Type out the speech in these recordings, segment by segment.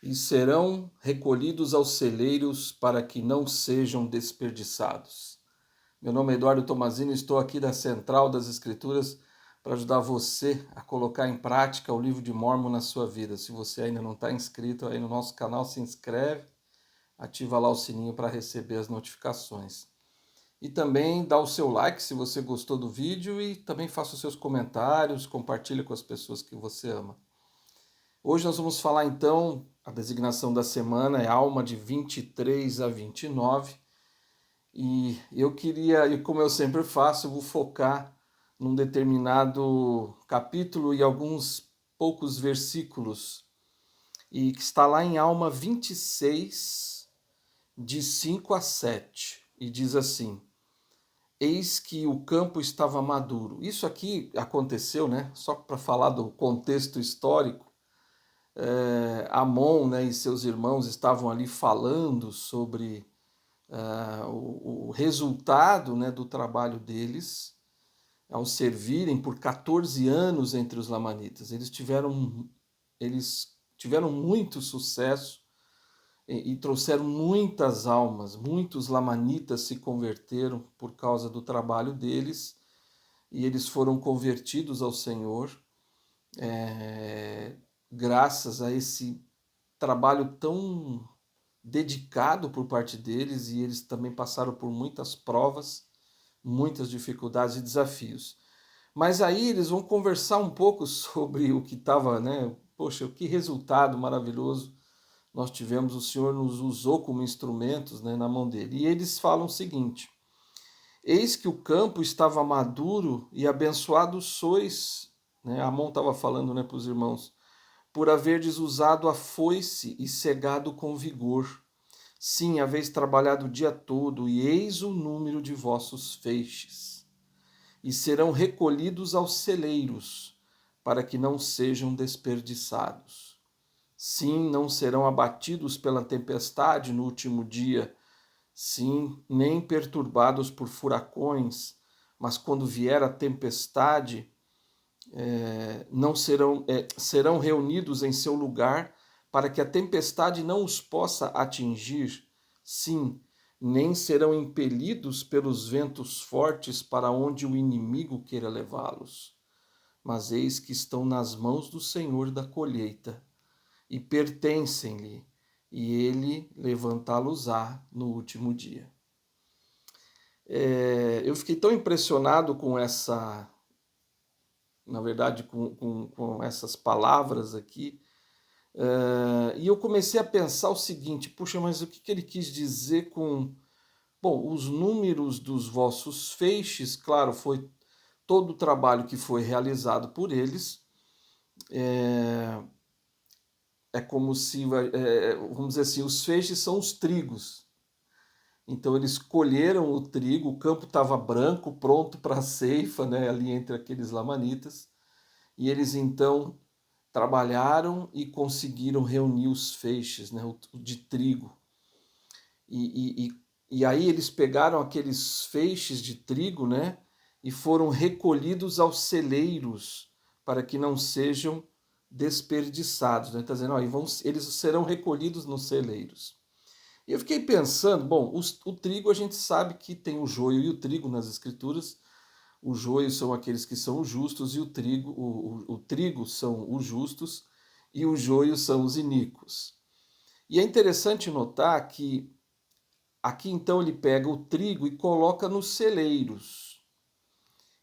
e serão recolhidos aos celeiros para que não sejam desperdiçados. Meu nome é Eduardo Tomazini, estou aqui da Central das Escrituras para ajudar você a colocar em prática o livro de Mórmon na sua vida. Se você ainda não está inscrito aí no nosso canal, se inscreve, ativa lá o sininho para receber as notificações. E também dá o seu like se você gostou do vídeo e também faça os seus comentários, compartilhe com as pessoas que você ama. Hoje nós vamos falar então, a designação da semana é Alma de 23 a 29. E eu queria, e como eu sempre faço, eu vou focar num determinado capítulo e alguns poucos versículos, e que está lá em Alma 26, de 5 a 7, e diz assim: Eis que o campo estava maduro. Isso aqui aconteceu, né? Só para falar do contexto histórico, Amon, né, e seus irmãos estavam ali falando sobre o resultado, né, do trabalho deles ao servirem por 14 anos entre os lamanitas. Eles tiveram muito sucesso e trouxeram muitas almas, muitos lamanitas se converteram por causa do trabalho deles e eles foram convertidos ao Senhor, é, graças a esse trabalho tão dedicado por parte deles, e eles também passaram por muitas provas, muitas dificuldades e desafios. Mas aí eles vão conversar um pouco sobre o que estava, né? Poxa, que resultado maravilhoso nós tivemos, o Senhor nos usou como instrumentos, né, na mão dele. E eles falam o seguinte: Eis que o campo estava maduro e abençoados sois, né? Amon estava falando, né, para os irmãos, por haverdes usado a foice e cegado com vigor. Sim, haveis trabalhado o dia todo, e eis o número de vossos feixes. E serão recolhidos aos celeiros, para que não sejam desperdiçados. Sim, não serão abatidos pela tempestade no último dia, sim, nem perturbados por furacões, mas quando vier a tempestade, não serão reunidos em seu lugar, para que a tempestade não os possa atingir. Sim, nem serão impelidos pelos ventos fortes para onde o inimigo queira levá-los. Mas eis que estão nas mãos do Senhor da colheita, e pertencem-lhe, e ele levantá-los-á no último dia. Eu fiquei tão impressionado com essa, na verdade, com essas palavras aqui, e eu comecei a pensar o seguinte: puxa, mas o que ele quis dizer com, bom, os números dos vossos feixes? Claro, foi todo o trabalho que foi realizado por eles. É como se, vamos dizer assim, os feixes são os trigos. Então eles colheram o trigo, o campo estava branco, pronto para a ceifa, né, ali entre aqueles lamanitas, e eles então trabalharam e conseguiram reunir os feixes, né, o de trigo. E aí eles pegaram aqueles feixes de trigo, né, e foram recolhidos aos celeiros para que não sejam desperdiçados. Né? Está dizendo, ó, eles serão recolhidos nos celeiros. E eu fiquei pensando, bom, o trigo a gente sabe que tem o joio e o trigo nas escrituras. O joio são aqueles que são os justos, e o trigo são os justos, e o joio são os iníquos. E é interessante notar que aqui então ele pega o trigo e coloca nos celeiros.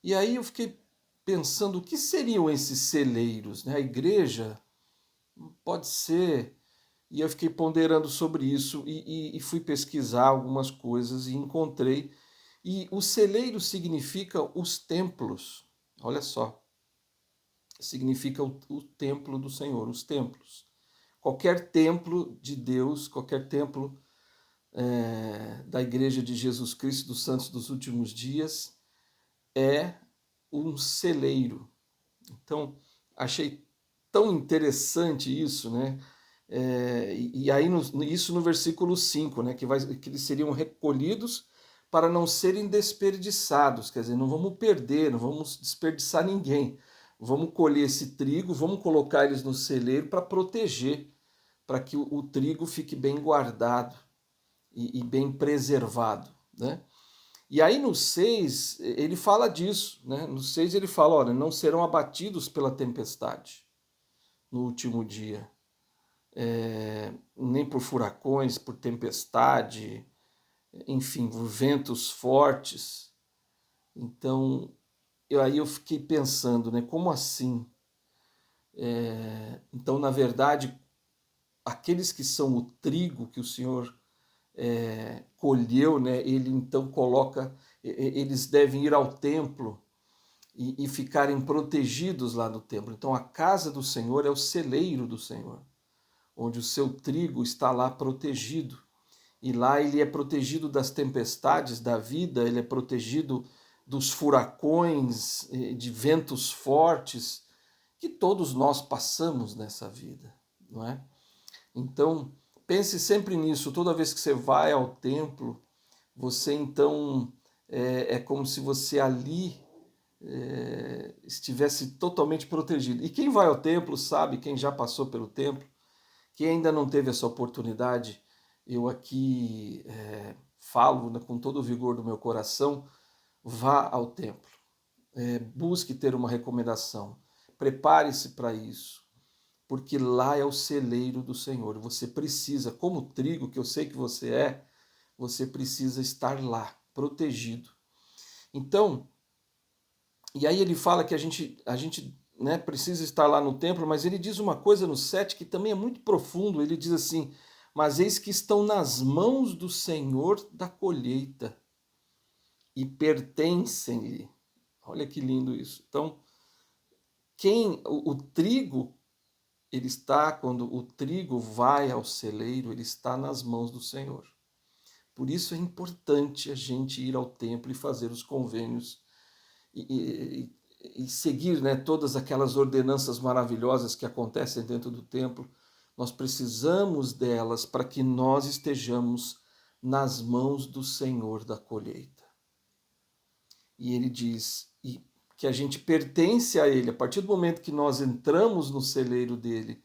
E aí eu fiquei pensando, o que seriam esses celeiros? Né? A igreja pode ser. E eu fiquei ponderando sobre isso e fui pesquisar algumas coisas e encontrei. E o celeiro significa os templos. Olha só. Significa o templo do Senhor, os templos. Qualquer templo de Deus, qualquer templo da Igreja de Jesus Cristo dos Santos dos Últimos Dias é um celeiro. Então, achei tão interessante isso, né? E aí, isso no versículo 5, né? Que eles seriam recolhidos para não serem desperdiçados, quer dizer, não vamos perder, não vamos desperdiçar ninguém. Vamos colher esse trigo, vamos colocar eles no celeiro para proteger, para que o trigo fique bem guardado e bem preservado, né? E aí no 6 ele fala disso, né? No 6 ele fala, olha, não serão abatidos pela tempestade no último dia, nem por furacões, por tempestade, enfim, por ventos fortes. Então, aí eu fiquei pensando, né? Como assim? Então, na verdade, aqueles que são o trigo que o Senhor colheu, né? Ele então coloca, eles devem ir ao templo e ficarem protegidos lá no templo. Então, a casa do Senhor é o celeiro do Senhor, onde o seu trigo está lá protegido. E lá ele é protegido das tempestades da vida, ele é protegido dos furacões, de ventos fortes, que todos nós passamos nessa vida, não é? Então, pense sempre nisso. Toda vez que você vai ao templo, você então é como se você ali estivesse totalmente protegido. E quem vai ao templo sabe, quem já passou pelo templo, quem ainda não teve essa oportunidade, eu aqui falo, né, com todo o vigor do meu coração, vá ao templo. Busque ter uma recomendação. Prepare-se para isso, porque lá é o celeiro do Senhor. Você precisa, como trigo, que eu sei que você precisa estar lá, protegido. Então, e aí ele fala que a gente né, precisa estar lá no templo, mas ele diz uma coisa no 7 que também é muito profundo. Ele diz assim: mas eis que estão nas mãos do Senhor da colheita e pertencem-lhe. Olha que lindo isso. Então, o trigo, ele está, quando o trigo vai ao celeiro, ele está nas mãos do Senhor. Por isso é importante a gente ir ao templo e fazer os convênios e seguir, né, todas aquelas ordenanças maravilhosas que acontecem dentro do templo. Nós precisamos delas para que nós estejamos nas mãos do Senhor da colheita. E ele diz que a gente pertence a Ele. A partir do momento que nós entramos no celeiro dele,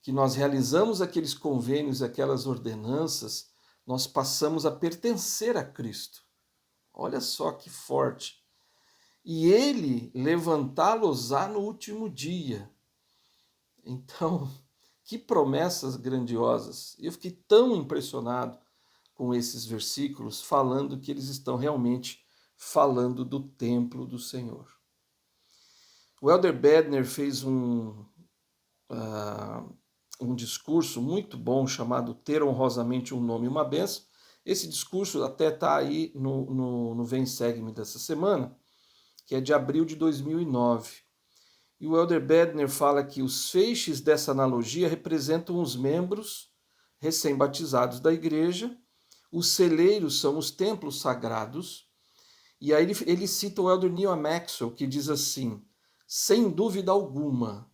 que nós realizamos aqueles convênios, aquelas ordenanças, nós passamos a pertencer a Cristo. Olha só que forte. E ele levantá-los-á no último dia. Então, que promessas grandiosas. Eu fiquei tão impressionado com esses versículos, falando que eles estão realmente falando do templo do Senhor. O Elder Bedner fez um discurso muito bom chamado Ter Honrosamente um Nome e uma Bênção. Esse discurso até está aí no Vem Segue-me dessa semana, que é de abril de 2009. E o Elder Bedner fala que os feixes dessa analogia representam os membros recém-batizados da igreja, os celeiros são os templos sagrados, e aí ele cita o Elder Neil Maxwell, que diz assim: sem dúvida alguma,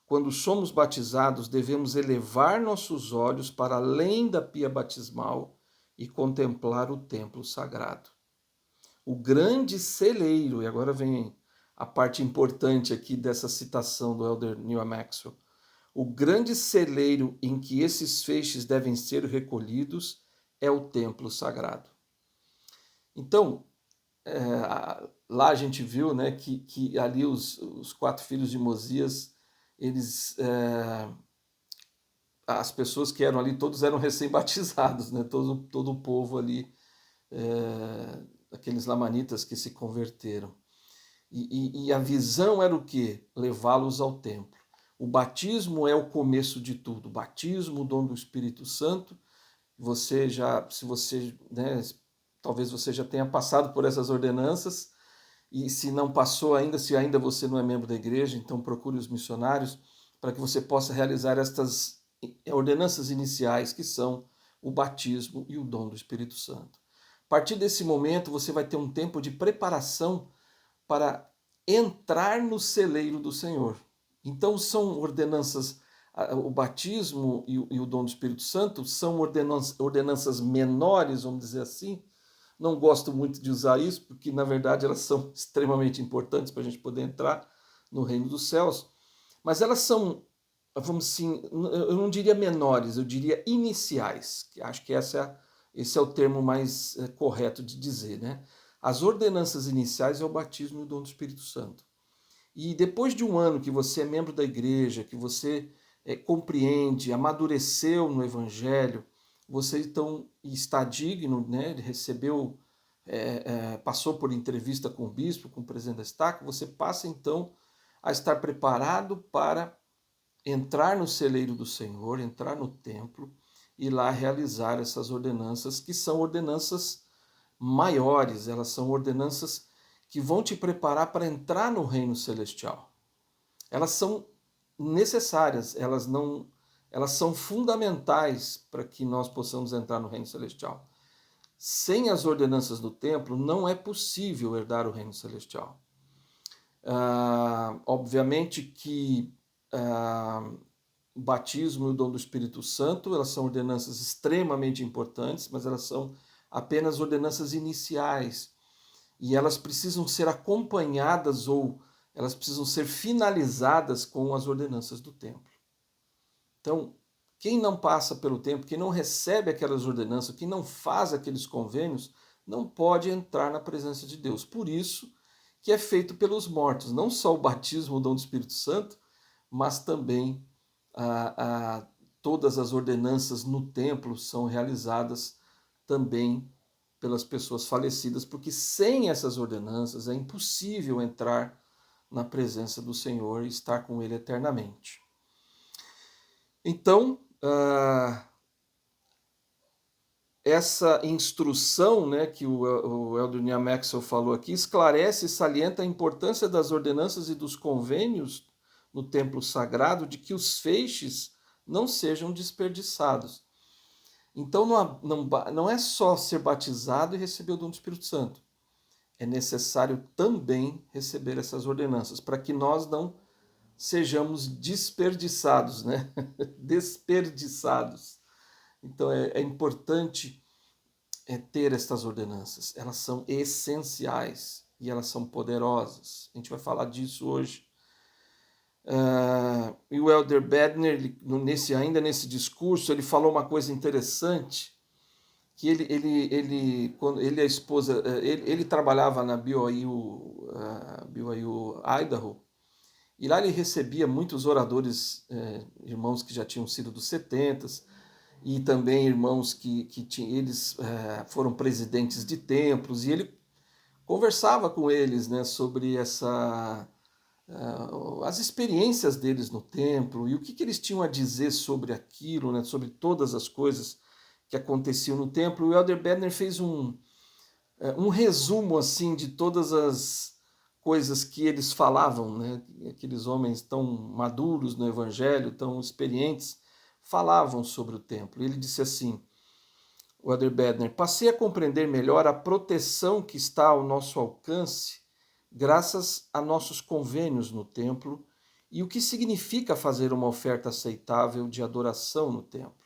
quando somos batizados, devemos elevar nossos olhos para além da pia batismal e contemplar o templo sagrado. O grande celeiro, e agora vem a parte importante aqui dessa citação do Elder Neil Maxwell, o grande celeiro em que esses feixes devem ser recolhidos é o templo sagrado. Então, lá a gente viu, né, que ali os 4 filhos de Mosias, eles, as pessoas que eram ali, todos eram recém-batizados, né, todo o povo ali, aqueles lamanitas que se converteram. E a visão era o quê? Levá-los ao templo. O batismo é o começo de tudo. O batismo, o dom do Espírito Santo. Né, talvez você já tenha passado por essas ordenanças, e se não passou ainda, se ainda você não é membro da igreja, então procure os missionários para que você possa realizar estas ordenanças iniciais, que são o batismo e o dom do Espírito Santo. A partir desse momento, você vai ter um tempo de preparação para entrar no celeiro do Senhor. Então são ordenanças, o batismo e o dom do Espírito Santo são ordenanças menores, vamos dizer assim. Não gosto muito de usar isso, porque na verdade elas são extremamente importantes para a gente poder entrar no reino dos céus, mas elas são vamos assim, eu não diria menores, eu diria iniciais. Acho que esse é o termo mais correto de dizer, né? As ordenanças iniciais é o batismo e o dom do Espírito Santo. E depois de um ano que você é membro da igreja, que você compreende, amadureceu no Evangelho, você então está digno, né? Recebeu, passou por entrevista com o bispo, com o presidente da estaca, você passa então a estar preparado para entrar no celeiro do Senhor, entrar no templo e lá realizar essas ordenanças, que são ordenanças maiores, elas são ordenanças que vão te preparar para entrar no reino celestial. Elas são necessárias, elas são fundamentais para que nós possamos entrar no reino celestial. Sem as ordenanças do templo, não é possível herdar o reino celestial. Obviamente que o batismo e o dom do Espírito Santo, elas são ordenanças extremamente importantes, mas elas são apenas ordenanças iniciais e elas precisam ser acompanhadas ou elas precisam ser finalizadas com as ordenanças do templo. Então, quem não passa pelo templo, quem não recebe aquelas ordenanças, quem não faz aqueles convênios, não pode entrar na presença de Deus. Por isso que é feito pelos mortos, não só o batismo, o dom do Espírito Santo, mas também todas as ordenanças no templo são realizadas também pelas pessoas falecidas, porque sem essas ordenanças é impossível entrar na presença do Senhor e estar com Ele eternamente. Então, essa instrução, né, que o Elder Neal Maxwell falou aqui, esclarece e salienta a importância das ordenanças e dos convênios no templo sagrado, de que os feixes não sejam desperdiçados. Então não é só ser batizado e receber o dom do Espírito Santo. É necessário também receber essas ordenanças, para que nós não sejamos desperdiçados, né? Desperdiçados. Então é importante ter estas ordenanças. Elas são essenciais e elas são poderosas. A gente vai falar disso hoje. E o Elder Bedner, ainda nesse discurso, ele falou uma coisa interessante, que quando ele e a esposa, ele trabalhava na BYU Idaho, e lá ele recebia muitos oradores, irmãos que já tinham sido dos 70, e também irmãos que eles foram presidentes de templos, e ele conversava com eles, né, sobre as experiências deles no templo e o que eles tinham a dizer sobre aquilo, né, sobre todas as coisas que aconteciam no templo. O Elder Bedner fez um resumo assim de todas as coisas que eles falavam, né? Aqueles homens tão maduros no Evangelho, tão experientes, falavam sobre o templo. Ele disse assim, o Elder Bedner: passei a compreender melhor a proteção que está ao nosso alcance graças a nossos convênios no templo e o que significa fazer uma oferta aceitável de adoração no templo.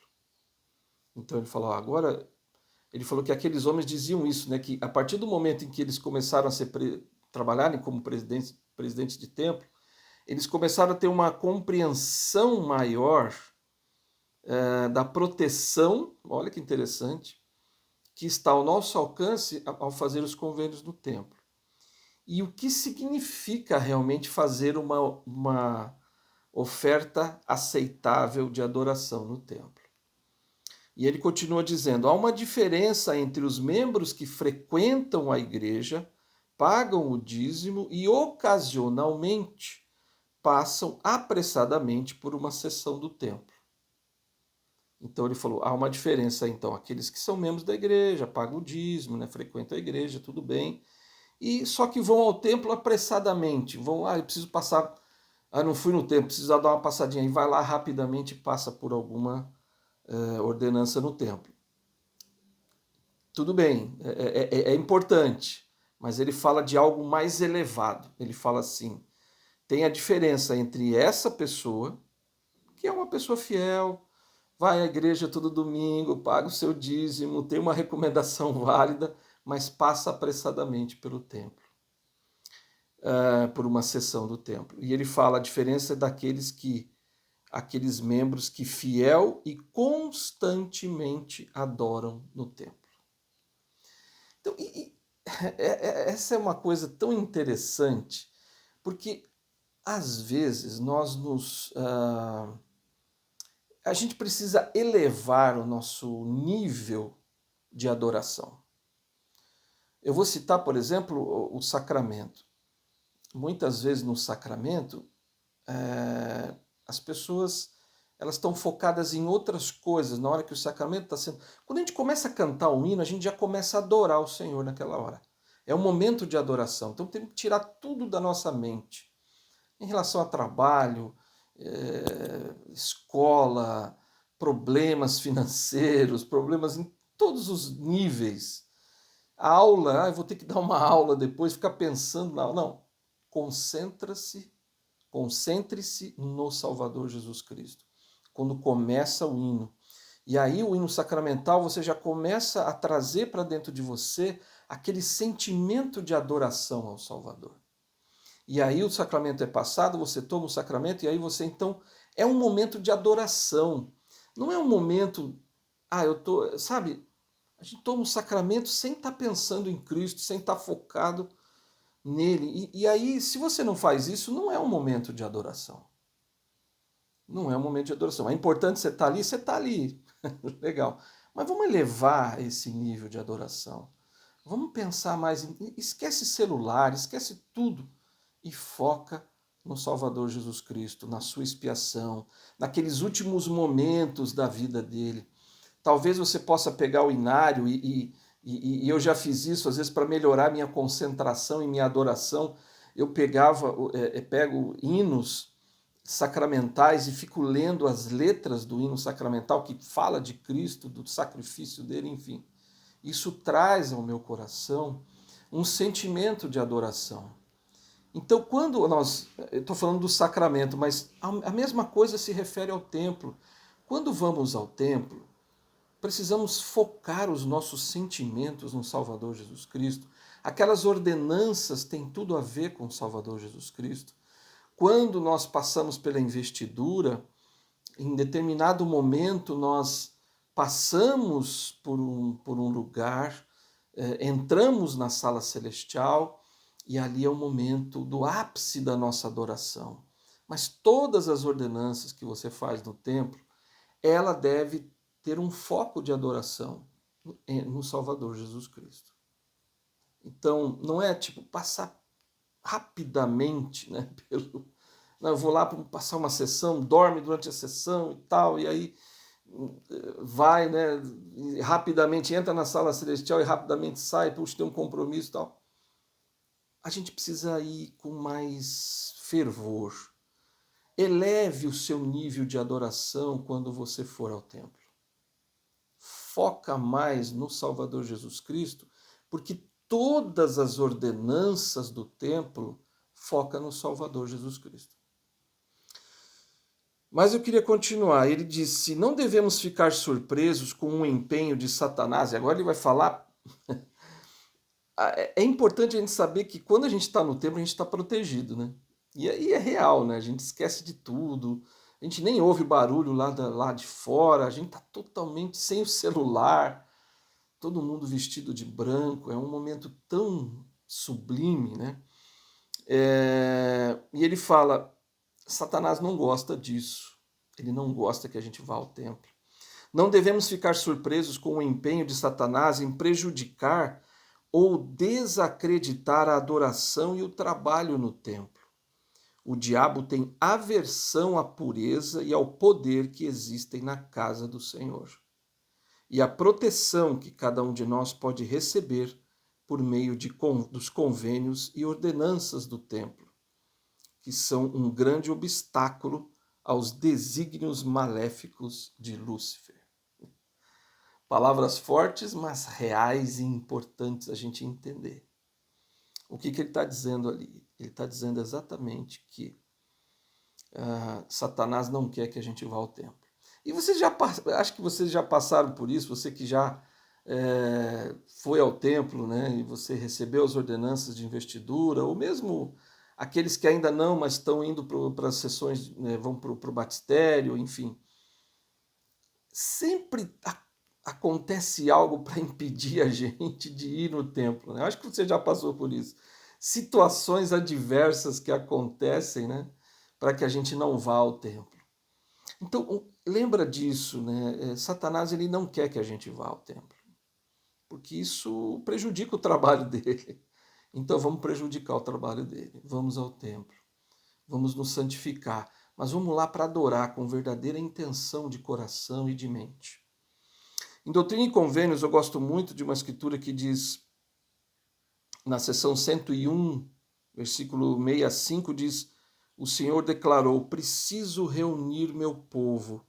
Então ele falou, agora, ele falou que aqueles homens diziam isso, né, que a partir do momento em que eles começaram a trabalharem como presidentes de templo, eles começaram a ter uma compreensão maior da proteção, olha que interessante, que está ao nosso alcance ao fazer os convênios no templo. E o que significa realmente fazer uma oferta aceitável de adoração no templo. E ele continua dizendo, há uma diferença entre os membros que frequentam a igreja, pagam o dízimo e ocasionalmente passam apressadamente por uma sessão do templo. Então ele falou, há uma diferença então, aqueles que são membros da igreja, pagam o dízimo, né, frequentam a igreja, tudo bem, e só que vão ao templo apressadamente, eu preciso passar, não fui no templo, preciso dar uma passadinha, e vai lá rapidamente e passa por alguma ordenança no templo. Tudo bem, é importante, mas ele fala de algo mais elevado, ele fala assim, tem a diferença entre essa pessoa, que é uma pessoa fiel, vai à igreja todo domingo, paga o seu dízimo, tem uma recomendação válida, mas passa apressadamente pelo templo, por uma sessão do templo. E ele fala a diferença daqueles que aqueles membros que fiel e constantemente adoram no templo. Então, essa é uma coisa tão interessante, porque às vezes a gente precisa elevar o nosso nível de adoração. Eu vou citar, por exemplo, o sacramento. Muitas vezes no sacramento, as pessoas elas estão focadas em outras coisas na hora que o sacramento está sendo... Quando a gente começa a cantar o hino, a gente já começa a adorar o Senhor naquela hora. É um momento de adoração. Então temos que tirar tudo da nossa mente. Em relação a trabalho, escola, problemas financeiros, problemas em todos os níveis. A aula, eu vou ter que dar uma aula depois, ficar pensando na aula. Não, concentre-se no Salvador Jesus Cristo. Quando começa o hino. E aí o hino sacramental, você já começa a trazer para dentro de você aquele sentimento de adoração ao Salvador. E aí o sacramento é passado, você toma o sacramento, e aí você então... É um momento de adoração. Não é um momento... Sabe, a gente toma o sacramento sem estar pensando em Cristo, sem estar focado nele. E aí, se você não faz isso, não é um momento de adoração. Não é um momento de adoração. É importante você estar ali. Legal. Mas vamos elevar esse nível de adoração. Vamos pensar mais em... Esquece celular, esquece tudo. E foca no Salvador Jesus Cristo, na sua expiação, naqueles últimos momentos da vida dele. Talvez você possa pegar o inário e eu já fiz isso, às vezes, para melhorar minha concentração e minha adoração. Eu pego hinos sacramentais e fico lendo as letras do hino sacramental que fala de Cristo, do sacrifício dele, enfim. Isso traz ao meu coração um sentimento de adoração. Então, eu estou falando do sacramento, mas a mesma coisa se refere ao templo. Quando vamos ao templo, precisamos focar os nossos sentimentos no Salvador Jesus Cristo. Aquelas ordenanças têm tudo a ver com o Salvador Jesus Cristo. Quando nós passamos pela investidura, em determinado momento nós passamos por um lugar, entramos na sala celestial e ali é o momento do ápice da nossa adoração. Mas todas as ordenanças que você faz no templo, ela deve ter um foco de adoração no Salvador Jesus Cristo. Então, não é tipo passar rapidamente, né, Não, eu vou lá para passar uma sessão, dorme durante a sessão e tal, e aí vai, né, e rapidamente entra na sala celestial e rapidamente sai, puxa, tem um compromisso e tal. A gente precisa ir com mais fervor. Eleve o seu nível de adoração quando você for ao templo. Foca mais no Salvador Jesus Cristo, porque todas as ordenanças do templo focam no Salvador Jesus Cristo. Mas eu queria continuar. Ele disse: não devemos ficar surpresos com o empenho de Satanás. E agora ele vai falar. É importante a gente saber que quando a gente está no templo, a gente está protegido, né? E aí é real, né? A gente esquece de tudo, a gente nem ouve barulho lá de fora, a gente está totalmente sem o celular, todo mundo vestido de branco. É um momento tão sublime, né? E ele fala: Satanás não gosta disso. Ele não gosta que a gente vá ao templo. Não devemos ficar surpresos com o empenho de Satanás em prejudicar ou desacreditar a adoração e o trabalho no templo. O diabo tem aversão à pureza e ao poder que existem na casa do Senhor, e a proteção que cada um de nós pode receber por meio dos convênios e ordenanças do templo, que são um grande obstáculo aos desígnios maléficos de Lúcifer. Palavras fortes, mas reais e importantes a gente entender. O que ele está dizendo ali? Ele está dizendo exatamente que Satanás não quer que a gente vá ao templo. E acho que vocês já passaram por isso, você que já foi ao templo, né, e você recebeu as ordenanças de investidura, ou mesmo aqueles que ainda não, mas estão indo para as sessões, né, vão para o batistério, enfim. Sempre acontece algo para impedir a gente de ir no templo, né? Acho que você já passou por isso. Situações adversas que acontecem, né, para que a gente não vá ao templo. Então, lembra disso, né? Satanás ele não quer que a gente vá ao templo, porque isso prejudica o trabalho dele. Então, vamos prejudicar o trabalho dele. Vamos ao templo, vamos nos santificar, mas vamos lá para adorar com verdadeira intenção de coração e de mente. Em Doutrina e Convênios, eu gosto muito de uma escritura que diz, na seção 101, versículo 65, diz: o Senhor declarou: preciso reunir meu povo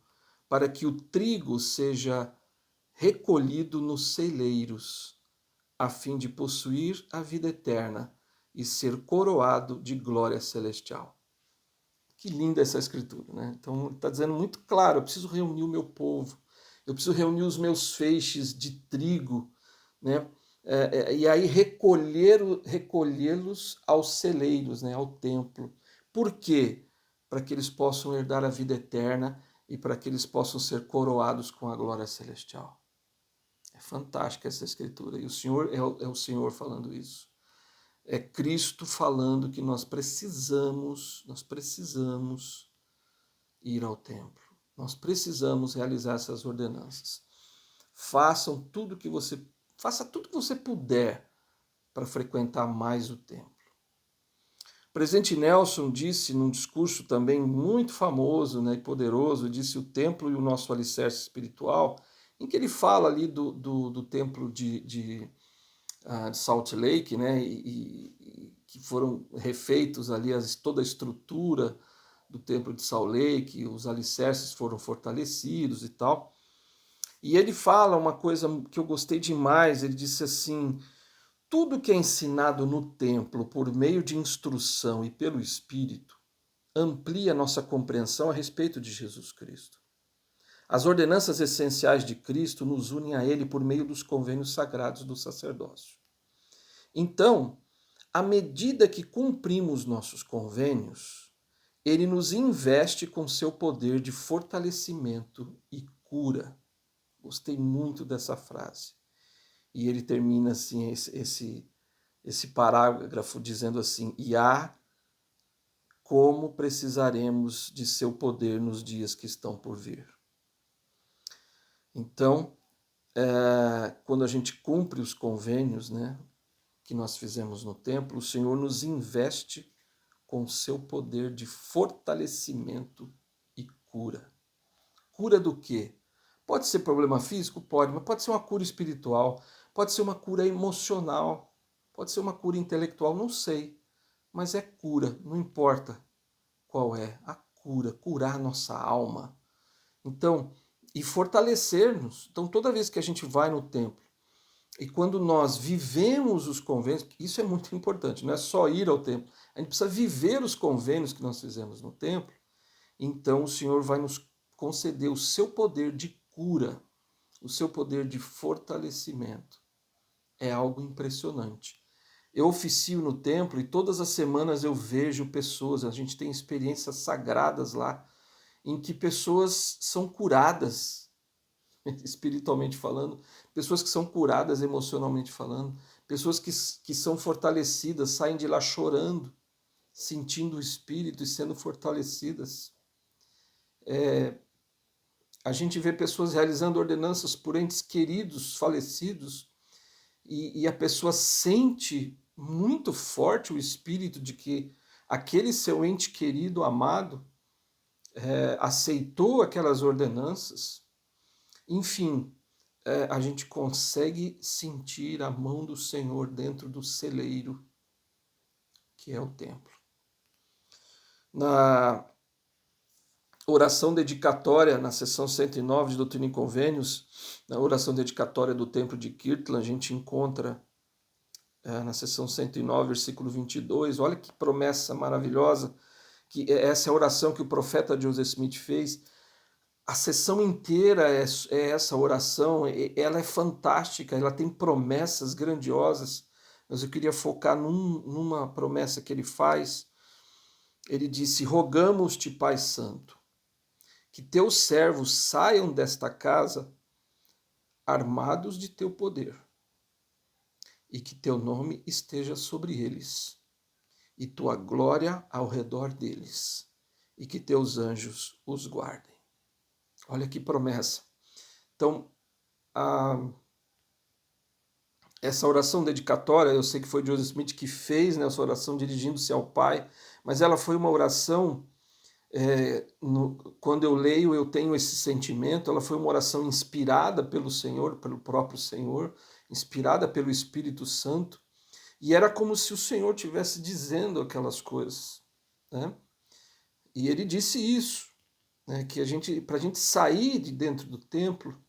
para que o trigo seja recolhido nos celeiros, a fim de possuir a vida eterna e ser coroado de glória celestial. Que linda essa escritura, né? Então, está dizendo muito claro: eu preciso reunir o meu povo, eu preciso reunir os meus feixes de trigo, né? E aí recolhê-los aos celeiros, né? Ao templo. Por quê? Para que eles possam herdar a vida eterna e para que eles possam ser coroados com a glória celestial. É fantástica essa escritura. E o Senhor é o Senhor falando isso. É Cristo falando que nós precisamos ir ao templo. Nós precisamos realizar essas ordenanças. Faça tudo que você puder para frequentar mais o templo. O presidente Nelson disse num discurso também muito famoso, né, e poderoso, disse: o templo e o nosso alicerce espiritual, em que ele fala ali do templo de Salt Lake, né, e que foram refeitos ali toda a estrutura do templo de Salt Lake, os alicerces foram fortalecidos e tal. E ele fala uma coisa que eu gostei demais, ele disse assim: tudo que é ensinado no templo por meio de instrução e pelo Espírito amplia nossa compreensão a respeito de Jesus Cristo. As ordenanças essenciais de Cristo nos unem a Ele por meio dos convênios sagrados do sacerdócio. Então, à medida que cumprimos nossos convênios, Ele nos investe com seu poder de fortalecimento e cura. Gostei muito dessa frase. E ele termina assim esse parágrafo dizendo assim: e há como precisaremos de seu poder nos dias que estão por vir. Então, quando a gente cumpre os convênios, né, que nós fizemos no templo, o Senhor nos investe com seu poder de fortalecimento e cura. Cura do quê? Pode ser problema físico? Pode, mas pode ser uma cura espiritual, pode ser uma cura emocional, pode ser uma cura intelectual, não sei. Mas é cura, não importa qual é a cura, curar nossa alma. Então, e fortalecer-nos. Então, toda vez que a gente vai no templo e quando nós vivemos os convênios, isso é muito importante, não é só ir ao templo, a gente precisa viver os convênios que nós fizemos no templo, então o Senhor vai nos conceder o seu poder de cura, o seu poder de fortalecimento. É algo impressionante. Eu oficio no templo e todas as semanas eu vejo pessoas, a gente tem experiências sagradas lá, em que pessoas são curadas, espiritualmente falando, pessoas que são curadas emocionalmente falando, pessoas que são fortalecidas, saem de lá chorando, sentindo o Espírito e sendo fortalecidas. A gente vê pessoas realizando ordenanças por entes queridos, falecidos, e a pessoa sente muito forte o espírito de que aquele seu ente querido, amado, aceitou aquelas ordenanças. Enfim, a gente consegue sentir a mão do Senhor dentro do celeiro, que é o templo. Na oração dedicatória, na seção 109 de Doutrina e Convênios, na oração dedicatória do templo de Kirtland, a gente encontra na seção 109, versículo 22, olha que promessa maravilhosa, que essa é a oração que o profeta Joseph Smith fez. A sessão inteira é essa oração, ela é fantástica, ela tem promessas grandiosas, mas eu queria focar numa promessa que ele faz, ele disse: rogamos-te, Pai Santo, que teus servos saiam desta casa armados de teu poder, e que teu nome esteja sobre eles, e tua glória ao redor deles, e que teus anjos os guardem. Olha que promessa. Então, essa oração dedicatória, eu sei que foi Joseph Smith que fez, né, essa oração dirigindo-se ao Pai, mas ela foi uma oração, quando eu leio, eu tenho esse sentimento, ela foi uma oração inspirada pelo Senhor, pelo próprio Senhor, inspirada pelo Espírito Santo, e era como se o Senhor estivesse dizendo aquelas coisas, né? E ele disse isso, né, que para a gente sair de dentro do templo,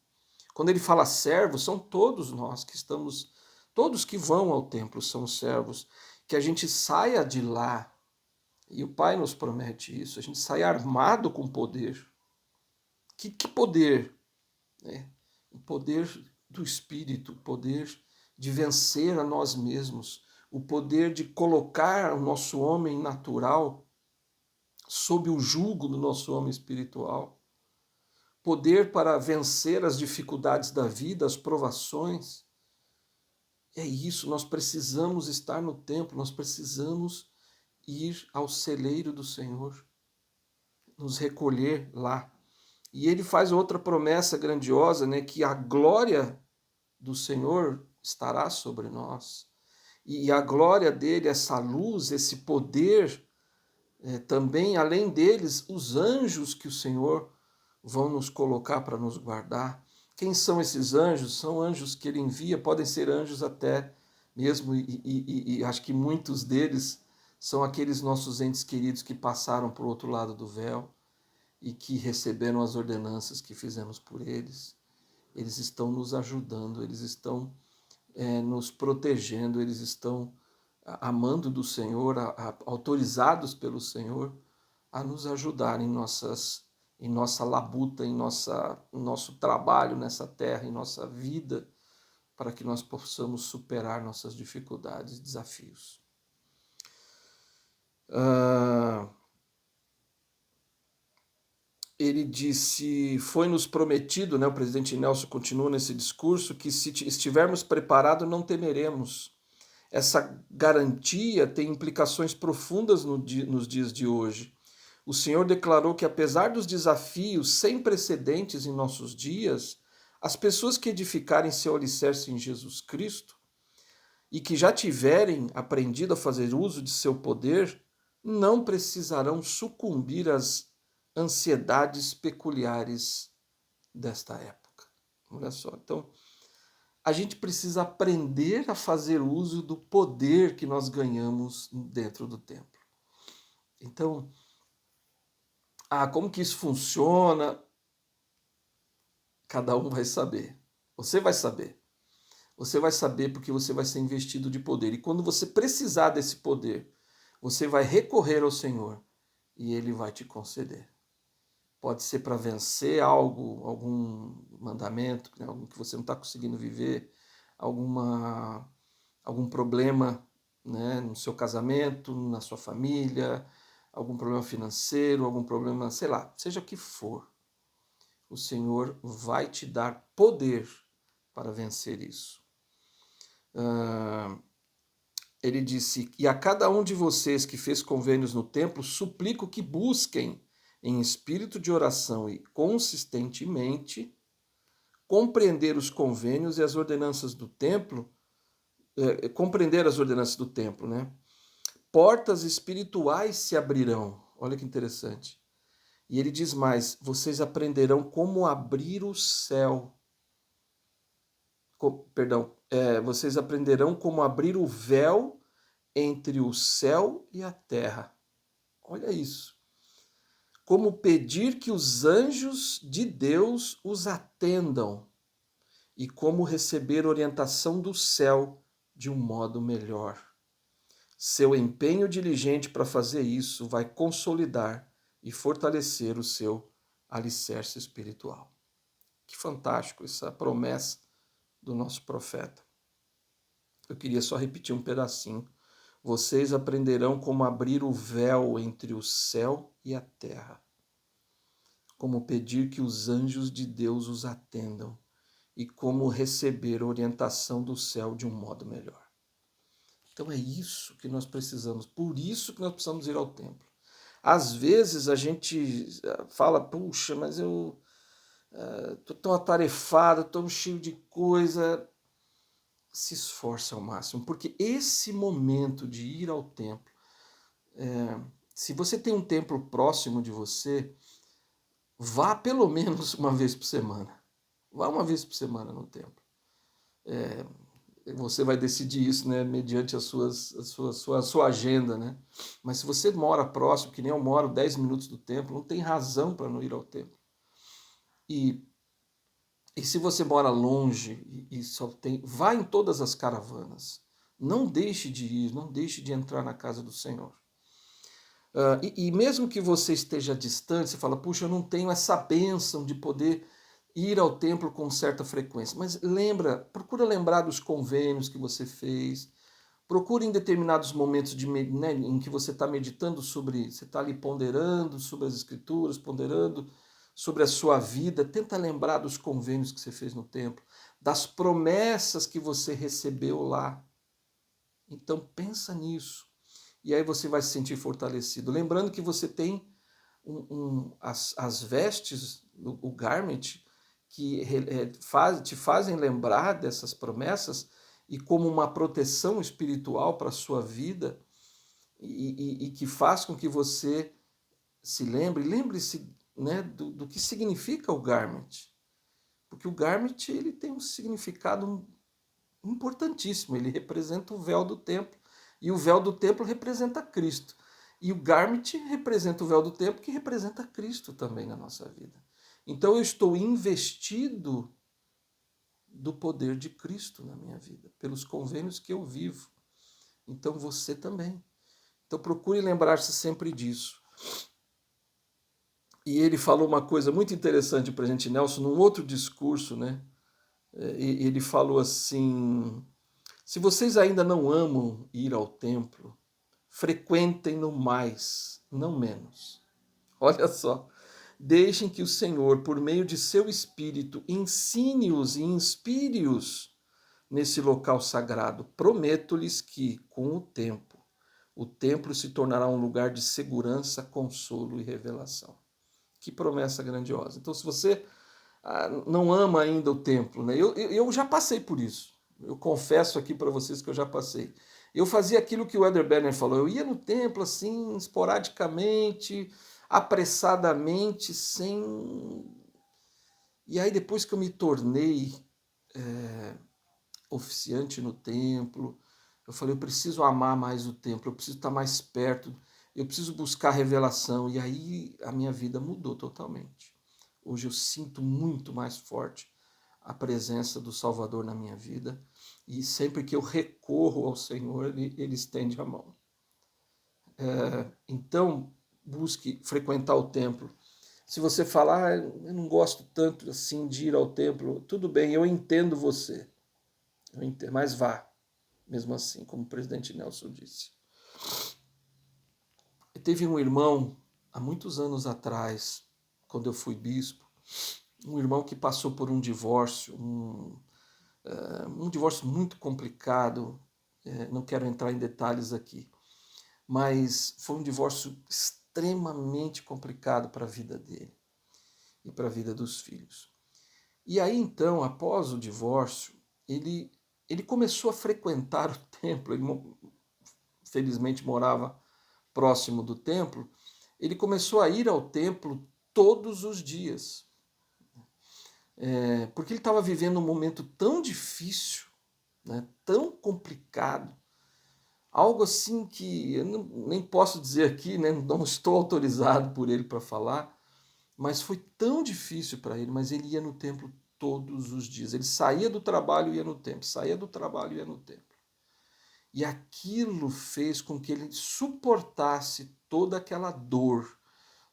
quando ele fala servos, são todos nós que estamos, todos que vão ao templo são servos, que a gente saia de lá, e o Pai nos promete isso, a gente sai armado com poder. Que poder? Né? O poder do Espírito, o poder de vencer a nós mesmos, o poder de colocar o nosso homem natural sob o jugo do nosso homem espiritual, poder para vencer as dificuldades da vida, as provações. É isso, nós precisamos estar no templo, nós precisamos ir ao celeiro do Senhor, nos recolher lá. E ele faz outra promessa grandiosa, né, que a glória do Senhor estará sobre nós. E a glória dele, essa luz, esse poder, também, além deles, os anjos que o Senhor vão nos colocar para nos guardar. Quem são esses anjos? São anjos que ele envia, podem ser anjos até mesmo, e acho que muitos deles são aqueles nossos entes queridos que passaram para o outro lado do véu e que receberam as ordenanças que fizemos por eles. Eles estão nos ajudando, eles estão nos protegendo, eles estão amando do Senhor, autorizados pelo Senhor a nos ajudar em nossa labuta, em nosso trabalho nessa terra, em nossa vida, para que nós possamos superar nossas dificuldades e desafios. Ele disse, foi-nos prometido, né, o presidente Nelson continua nesse discurso, que se estivermos preparados não temeremos. Essa garantia tem implicações profundas nos dias de hoje. O Senhor declarou que, apesar dos desafios sem precedentes em nossos dias, as pessoas que edificarem seu alicerce em Jesus Cristo e que já tiverem aprendido a fazer uso de seu poder, não precisarão sucumbir às ansiedades peculiares desta época. Olha só, então a gente precisa aprender a fazer uso do poder que nós ganhamos dentro do templo. Então, como que isso funciona? Cada um vai saber. Você vai saber. Você vai saber porque você vai ser investido de poder. E quando você precisar desse poder, você vai recorrer ao Senhor e Ele vai te conceder. Pode ser para vencer algo, algum mandamento, né, algo que você não está conseguindo viver, algum problema, né, no seu casamento, na sua família, algum problema financeiro, algum problema, sei lá, seja o que for. O Senhor vai te dar poder para vencer isso. Ele disse, e a cada um de vocês que fez convênios no templo, suplico que busquem em espírito de oração e consistentemente compreender os convênios e as ordenanças do templo, compreender as ordenanças do templo, né? Portas espirituais se abrirão. Olha que interessante. E ele diz mais, vocês aprenderão como abrir o céu. Vocês aprenderão como abrir o véu entre o céu e a terra. Olha isso. Como pedir que os anjos de Deus os atendam e como receber orientação do céu de um modo melhor. Seu empenho diligente para fazer isso vai consolidar e fortalecer o seu alicerce espiritual. Que fantástico essa promessa do nosso profeta. Eu queria só repetir um pedacinho. Vocês aprenderão como abrir o véu entre o céu e a terra, como pedir que os anjos de Deus os atendam e como receber orientação do céu de um modo melhor. Então é isso que nós precisamos, por isso que nós precisamos ir ao templo. Às vezes a gente fala, puxa, mas eu estou tão atarefado, tão cheio de coisa. Se esforce ao máximo, porque esse momento de ir ao templo, se você tem um templo próximo de você, vá pelo menos uma vez por semana. Vá uma vez por semana no templo. Você vai decidir isso, né, mediante a sua agenda, né? Mas se você mora próximo, que nem eu moro 10 minutos do templo, não tem razão para não ir ao templo. E se você mora longe e só tem, vá em todas as caravanas. Não deixe de ir, não deixe de entrar na casa do Senhor. E mesmo que você esteja distante, você fala, puxa, eu não tenho essa bênção de poder ir ao templo com certa frequência. Mas procura lembrar dos convênios que você fez. Procure em determinados momentos né, em que você está meditando sobre, você está ali ponderando sobre as escrituras, ponderando sobre a sua vida, tenta lembrar dos convênios que você fez no templo, das promessas que você recebeu lá. Então pensa nisso. E aí você vai se sentir fortalecido. Lembrando que você tem as vestes, o garment, que te fazem lembrar dessas promessas e como uma proteção espiritual para a sua vida e que faz com que você lembre-se, né, do que significa o garment. Porque o garment ele tem um significado importantíssimo, ele representa o véu do templo, e o véu do templo representa Cristo. E o garment representa o véu do templo, que representa Cristo também na nossa vida. Então eu estou investido do poder de Cristo na minha vida, pelos convênios que eu vivo. Então você também. Então procure lembrar-se sempre disso. E ele falou uma coisa muito interessante para a gente, Nelson, num outro discurso, né? Ele falou assim: se vocês ainda não amam ir ao templo, frequentem-no mais, não menos. Olha só. Deixem que o Senhor, por meio de seu Espírito, ensine-os e inspire-os nesse local sagrado. Prometo-lhes que, com o templo se tornará um lugar de segurança, consolo e revelação. Que promessa grandiosa. Então, se você não ama ainda o templo, né? Eu já passei por isso. Eu confesso aqui para vocês que eu já passei. Eu fazia aquilo que o Elder Benner falou. Eu ia no templo assim, esporadicamente, apressadamente, sem. E aí, depois que eu me tornei oficiante no templo, eu falei, eu preciso amar mais o templo, eu preciso estar mais perto, eu preciso buscar revelação. E aí a minha vida mudou totalmente. Hoje eu sinto muito mais forte a presença do Salvador na minha vida. E sempre que eu recorro ao Senhor, Ele estende a mão. Então, busque frequentar o templo. Se você falar, eu não gosto tanto assim de ir ao templo, tudo bem, eu entendo você. Eu entendo, mas vá, mesmo assim, como o presidente Nelson disse. Teve um irmão, há muitos anos atrás, quando eu fui bispo, um irmão que passou por um divórcio, um divórcio muito complicado, não quero entrar em detalhes aqui, mas foi um divórcio extremamente complicado para a vida dele e para a vida dos filhos. E aí então, após o divórcio, ele começou a frequentar o templo, ele felizmente morava próximo do templo, ele começou a ir ao templo todos os dias. Porque ele estava vivendo um momento tão difícil, né, tão complicado, algo assim que eu nem posso dizer aqui, né, não estou autorizado por ele para falar, mas foi tão difícil para ele, mas ele ia no templo todos os dias. Ele saía do trabalho e ia no templo, saía do trabalho e ia no templo. E aquilo fez com que ele suportasse toda aquela dor,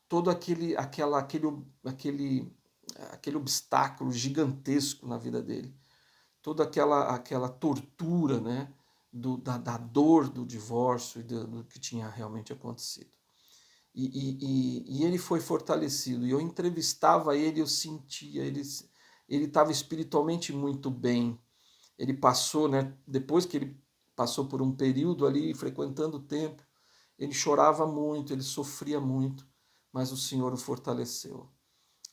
todo aquele obstáculo gigantesco na vida dele, toda aquela tortura, né? da dor do divórcio e do que tinha realmente acontecido. E ele foi fortalecido. E eu entrevistava ele, eu sentia, ele estava espiritualmente muito bem. Ele passou, né, depois que ele passou por um período ali frequentando o templo, ele chorava muito, ele sofria muito, mas o Senhor o fortaleceu.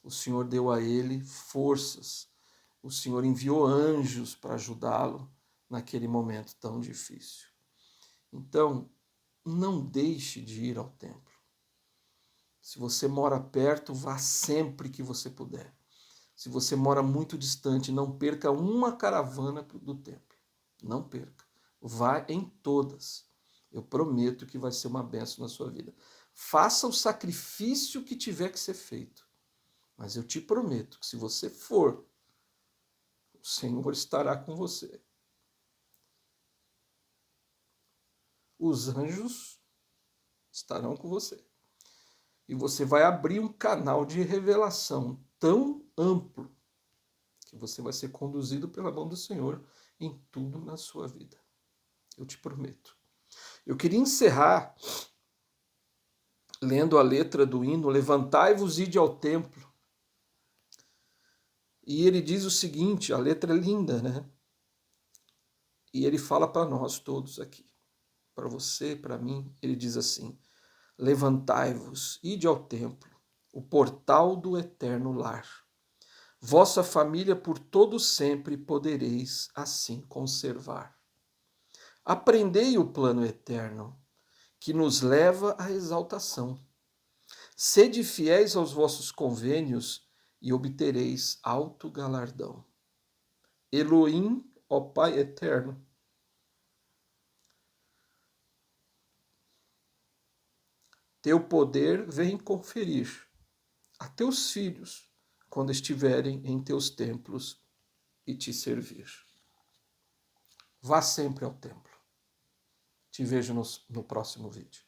O Senhor deu a ele forças. O Senhor enviou anjos para ajudá-lo naquele momento tão difícil. Então, não deixe de ir ao templo. Se você mora perto, vá sempre que você puder. Se você mora muito distante, não perca uma caravana do templo. Não perca. Vá em todas. Eu prometo que vai ser uma bênção na sua vida. Faça o sacrifício que tiver que ser feito. Mas eu te prometo que se você for, o Senhor estará com você. Os anjos estarão com você. E você vai abrir um canal de revelação tão amplo que você vai ser conduzido pela mão do Senhor em tudo na sua vida. Eu te prometo. Eu queria encerrar lendo a letra do hino, Levantai-vos e ide ao templo. E ele diz o seguinte, a letra é linda, né? E ele fala para nós todos aqui, para você, para mim, ele diz assim, levantai-vos, ide ao templo, o portal do eterno lar. Vossa família por todo sempre podereis assim conservar. Aprendei o plano eterno, que nos leva à exaltação. Sede fiéis aos vossos convênios e obtereis alto galardão. Elohim, ó Pai eterno, teu poder vem conferir a teus filhos quando estiverem em teus templos e te servir. Vá sempre ao templo. Te vejo no próximo vídeo.